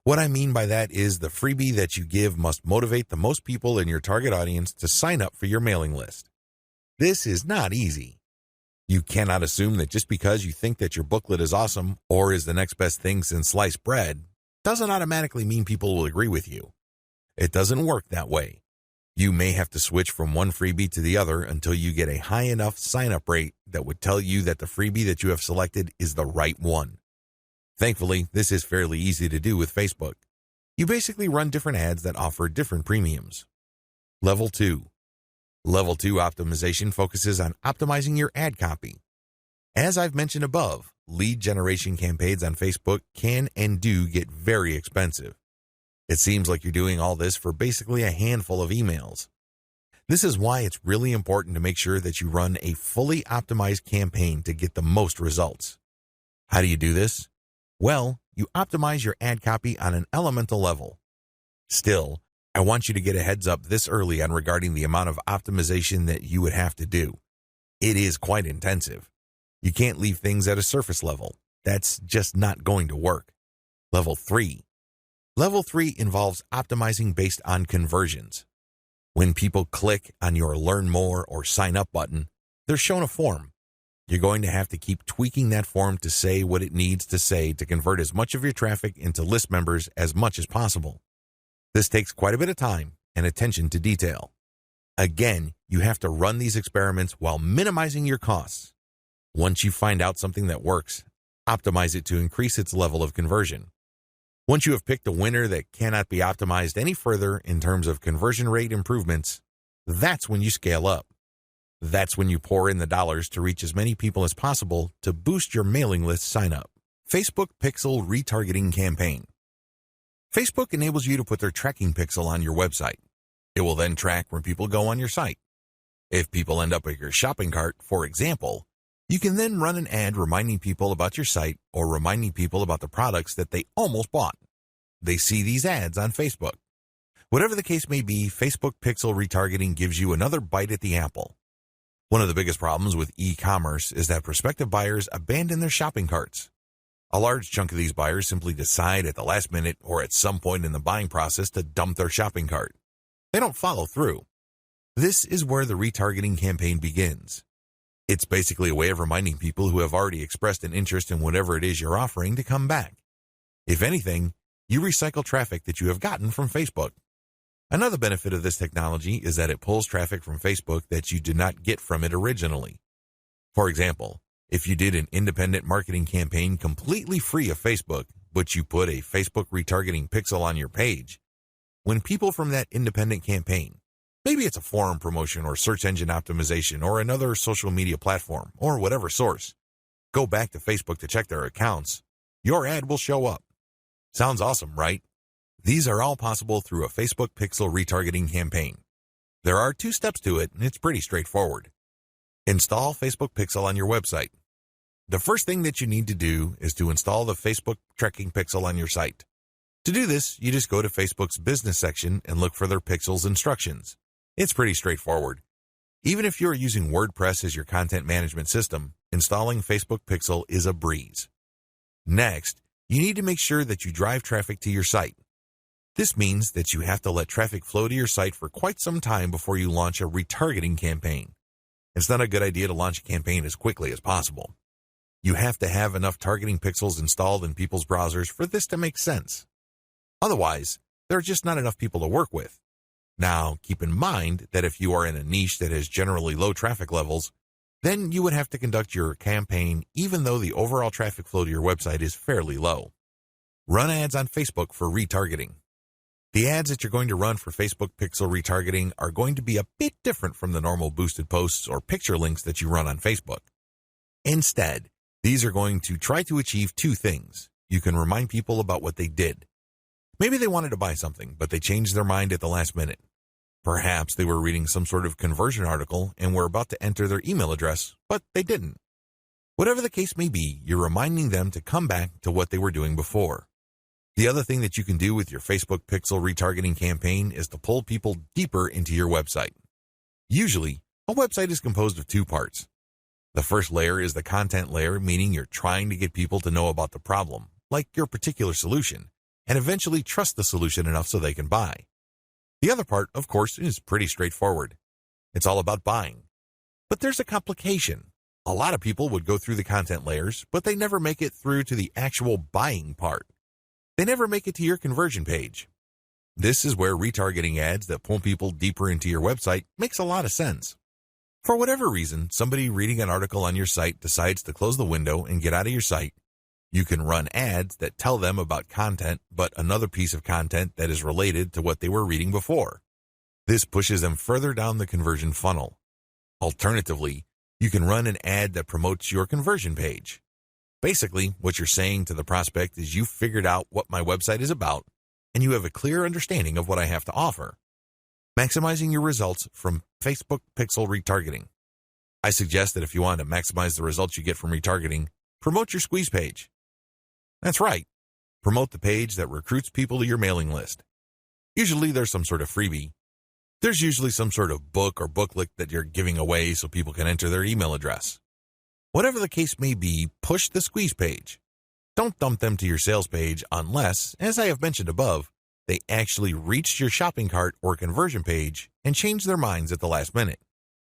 What I mean by that is the freebie that you give must motivate the most people in your target audience to sign up for your mailing list. This is not easy. You cannot assume that just because you think that your booklet is awesome or is the next best thing since sliced bread doesn't automatically mean people will agree with you. It doesn't work that way. You may have to switch from one freebie to the other until you get a high enough sign-up rate that would tell you that the freebie that you have selected is the right one. Thankfully, this is fairly easy to do with Facebook. You basically run different ads that offer different premiums. Level 2. Level 2 optimization focuses on optimizing your ad copy. As I've mentioned above, lead generation campaigns on Facebook can and do get very expensive. It seems like you're doing all this for basically a handful of emails. This is why it's really important to make sure that you run a fully optimized campaign to get the most results. How do you do this? Well, you optimize your ad copy on an elemental level. Still, I want you to get a heads up this early on regarding the amount of optimization that you would have to do. It is quite intensive. You can't leave things at a surface level. That's just not going to work. Level 3. Level 3 involves optimizing based on conversions. When people click on your Learn More or Sign Up button, they're shown a form. You're going to have to keep tweaking that form to say what it needs to say to convert as much of your traffic into list members as much as possible. This takes quite a bit of time and attention to detail. Again, you have to run these experiments while minimizing your costs. Once you find out something that works, optimize it to increase its level of conversion. Once you have picked a winner that cannot be optimized any further in terms of conversion rate improvements, that's when you scale up. That's when you pour in the dollars to reach as many people as possible to boost your mailing list sign-up. Facebook Pixel Retargeting Campaign. Facebook enables you to put their tracking pixel on your website. It will then track when people go on your site. If people end up at your shopping cart, for example, you can then run an ad reminding people about your site or reminding people about the products that they almost bought. They see these ads on Facebook. Whatever the case may be, Facebook pixel retargeting gives you another bite at the apple. One of the biggest problems with e-commerce is that prospective buyers abandon their shopping carts. A large chunk of these buyers simply decide at the last minute or at some point in the buying process to dump their shopping cart. They don't follow through. This is where the retargeting campaign begins. It's basically a way of reminding people who have already expressed an interest in whatever it is you're offering to come back. If anything, you recycle traffic that you have gotten from Facebook. Another benefit of this technology is that it pulls traffic from Facebook that you did not get from it originally. For example, if you did an independent marketing campaign completely free of Facebook, but you put a Facebook retargeting pixel on your page, when people from that independent campaign, maybe it's a forum promotion or search engine optimization or another social media platform or whatever source, go back to Facebook to check their accounts, your ad will show up. Sounds awesome, right? These are all possible through a Facebook pixel retargeting campaign. There are 2 steps to it, and it's pretty straightforward. Install Facebook Pixel on your website. The first thing that you need to do is to install the Facebook tracking pixel on your site. To do this, you just go to Facebook's business section and look for their pixels instructions. It's pretty straightforward. Even if you're using WordPress as your content management system, installing Facebook Pixel is a breeze. Next, you need to make sure that you drive traffic to your site. This means that you have to let traffic flow to your site for quite some time before you launch a retargeting campaign. It's not a good idea to launch a campaign as quickly as possible. You have to have enough targeting pixels installed in people's browsers for this to make sense. Otherwise, there are just not enough people to work with. Now, keep in mind that if you are in a niche that has generally low traffic levels, then you would have to conduct your campaign even though the overall traffic flow to your website is fairly low. Run ads on Facebook for retargeting. The ads that you're going to run for Facebook pixel retargeting are going to be a bit different from the normal boosted posts or picture links that you run on Facebook. Instead, these are going to try to achieve 2 things. You can remind people about what they did. Maybe they wanted to buy something, but they changed their mind at the last minute. Perhaps they were reading some sort of conversion article and were about to enter their email address, but they didn't. Whatever the case may be, you're reminding them to come back to what they were doing before. The other thing that you can do with your Facebook pixel retargeting campaign is to pull people deeper into your website. Usually, a website is composed of 2 parts. The first layer is the content layer, meaning you're trying to get people to know about the problem, like your particular solution, and eventually trust the solution enough so they can buy. The other part, of course, is pretty straightforward. It's all about buying. But there's a complication. A lot of people would go through the content layers, but they never make it through to the actual buying part. They never make it to your conversion page. This is where retargeting ads that pull people deeper into your website makes a lot of sense. For whatever reason, somebody reading an article on your site decides to close the window and get out of your site. You can run ads that tell them about content, but another piece of content that is related to what they were reading before. This pushes them further down the conversion funnel. Alternatively, you can run an ad that promotes your conversion page. Basically, what you're saying to the prospect is you've figured out what my website is about, and you have a clear understanding of what I have to offer. Maximizing your results from Facebook pixel retargeting. I suggest that if you want to maximize the results you get from retargeting, promote your squeeze page. That's right. Promote the page that recruits people to your mailing list. Usually there's some sort of freebie. There's usually some sort of book or booklet that you're giving away so people can enter their email address. Whatever the case may be, push the squeeze page. Don't dump them to your sales page unless, as I have mentioned above, they actually reached your shopping cart or conversion page and changed their minds at the last minute.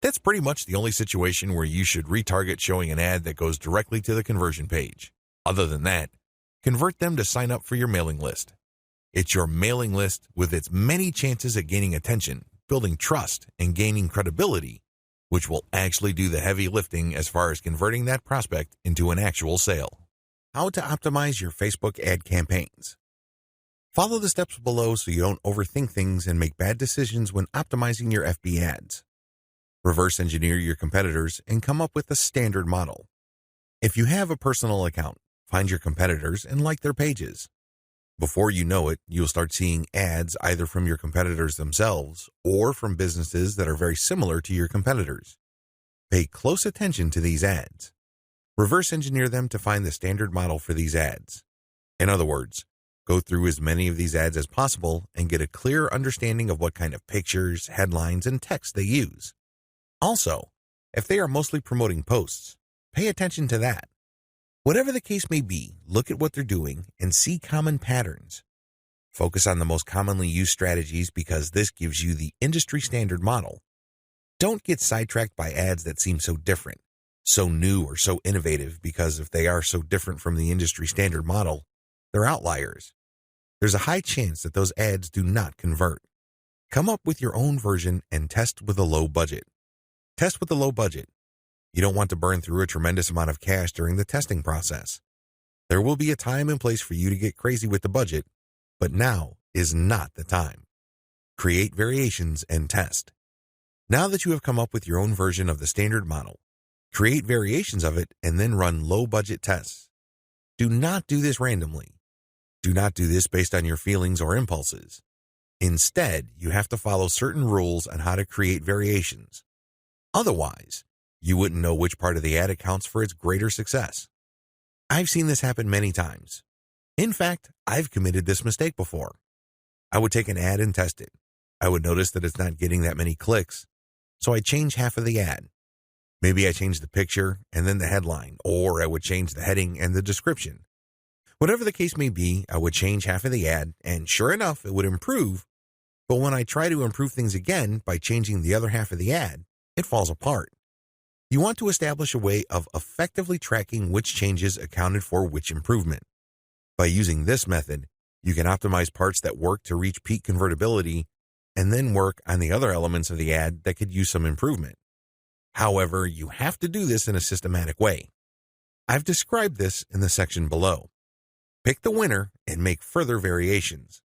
That's pretty much the only situation where you should retarget showing an ad that goes directly to the conversion page. Other than that, convert them to sign up for your mailing list. It's your mailing list with its many chances at gaining attention, building trust, and gaining credibility, which will actually do the heavy lifting as far as converting that prospect into an actual sale. How to optimize your Facebook ad campaigns. Follow the steps below so you don't overthink things and make bad decisions when optimizing your FB ads. Reverse engineer your competitors and come up with a standard model. If you have a personal account, find your competitors and like their pages. Before you know it, you'll start seeing ads either from your competitors themselves or from businesses that are very similar to your competitors. Pay close attention to these ads. Reverse engineer them to find the standard model for these ads. In other words, go through as many of these ads as possible and get a clear understanding of what kind of pictures, headlines, and text they use. Also, if they are mostly promoting posts, pay attention to that. Whatever the case may be, look at what they're doing and see common patterns. Focus on the most commonly used strategies because this gives you the industry standard model. Don't get sidetracked by ads that seem so different, so new or so innovative because if they are so different from the industry standard model, they're outliers. There's a high chance that those ads do not convert. Come up with your own version and test with a low budget. Test with a low budget. You don't want to burn through a tremendous amount of cash during the testing process. There will be a time and place for you to get crazy with the budget, but now is not the time. Create variations and test. Now that you have come up with your own version of the standard model, create variations of it and then run low-budget tests. Do not do this randomly. Do not do this based on your feelings or impulses. Instead, you have to follow certain rules on how to create variations. Otherwise, you wouldn't know which part of the ad accounts for its greater success. I've seen this happen many times. In fact, I've committed this mistake before. I would take an ad and test it. I would notice that it's not getting that many clicks, so I'd change half of the ad. Maybe I changed the picture and then the headline, or I would change the heading and the description. Whatever the case may be, I would change half of the ad, and sure enough, it would improve. But when I try to improve things again by changing the other half of the ad, it falls apart. You want to establish a way of effectively tracking which changes accounted for which improvement. By using this method, you can optimize parts that work to reach peak convertibility and then work on the other elements of the ad that could use some improvement. However, you have to do this in a systematic way. I've described this in the section below. Pick the winner and make further variations.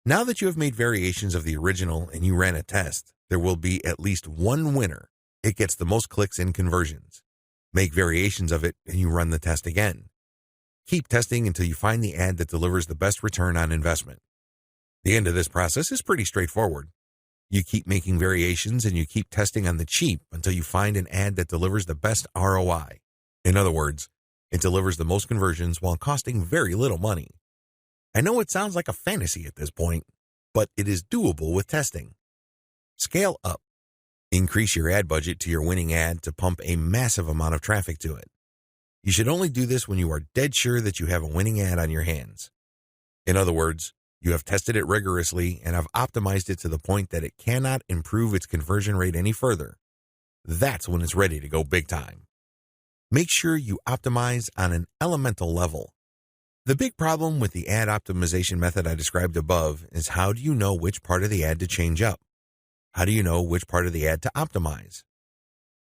Now that you have made variations of the original and you ran a test, there will be at least one winner. It gets the most clicks and conversions. Make variations of it and you run the test again. Keep testing until you find the ad that delivers the best return on investment. The end of this process is pretty straightforward. You keep making variations and you keep testing on the cheap until you find an ad that delivers the best ROI. In other words, it delivers the most conversions while costing very little money. I know it sounds like a fantasy at this point, but it is doable with testing. Scale up. Increase your ad budget to your winning ad to pump a massive amount of traffic to it. You should only do this when you are dead sure that you have a winning ad on your hands. In other words, you have tested it rigorously and have optimized it to the point that it cannot improve its conversion rate any further. That's when it's ready to go big time. Make sure you optimize on an elemental level. The big problem with the ad optimization method I described above is how do you know which part of the ad to change up? How do you know which part of the ad to optimize?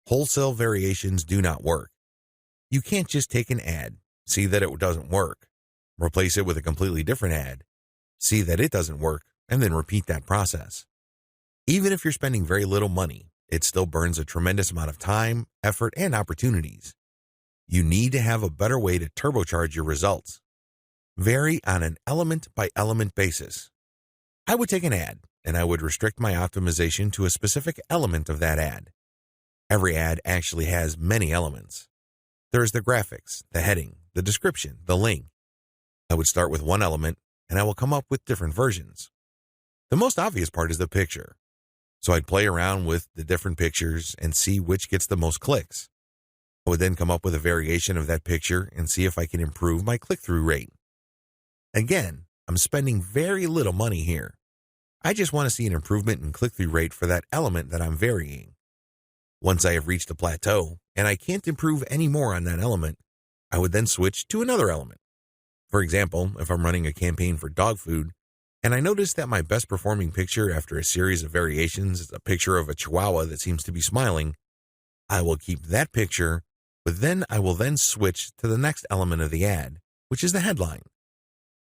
Wholesale variations do not work. You can't just take an ad, see that it doesn't work, replace it with a completely different ad, see that it doesn't work, and then repeat that process. Even if you're spending very little money, it still burns a tremendous amount of time, effort, and opportunities. You need to have a better way to turbocharge your results. Vary on an element-by-element basis. I would take an ad, and I would restrict my optimization to a specific element of that ad. Every ad actually has many elements. There's the graphics, the heading, the description, the link. I would start with one element, and I will come up with different versions. The most obvious part is the picture. So I'd play around with the different pictures and see which gets the most clicks. I would then come up with a variation of that picture and see if I can improve my click-through rate. Again, I'm spending very little money here. I just want to see an improvement in click-through rate for that element that I'm varying. Once I have reached a plateau and I can't improve any more on that element, I would then switch to another element. For example, if I'm running a campaign for dog food and I notice that my best performing picture after a series of variations is a picture of a chihuahua that seems to be smiling, I will keep that picture, but then I will then switch to the next element of the ad, which is the headline.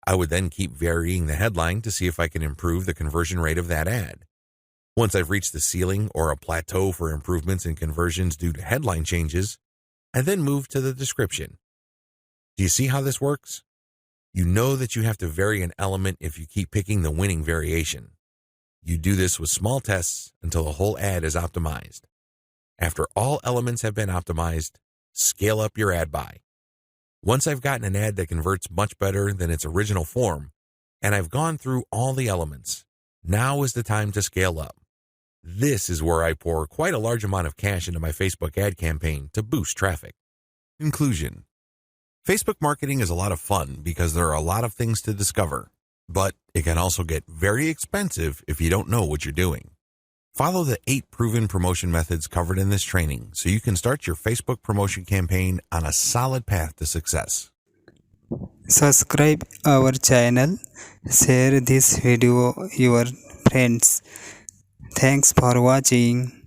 I would then keep varying the headline to see if I can improve the conversion rate of that ad. Once I've reached the ceiling or a plateau for improvements in conversions due to headline changes, I then move to the description. Do you see how this works? You know that you have to vary an element if you keep picking the winning variation. You do this with small tests until the whole ad is optimized. After all elements have been optimized, scale up your ad buy. Once I've gotten an ad that converts much better than its original form, and I've gone through all the elements, now is the time to scale up. This is where I pour quite a large amount of cash into my Facebook ad campaign to boost traffic. Conclusion. Facebook marketing is a lot of fun because there are a lot of things to discover, but it can also get very expensive if you don't know what you're doing. Follow the 8 proven promotion methods covered in this training so you can start your Facebook promotion campaign on a solid path to success. Subscribe our channel, share this video your friends. Thanks for watching.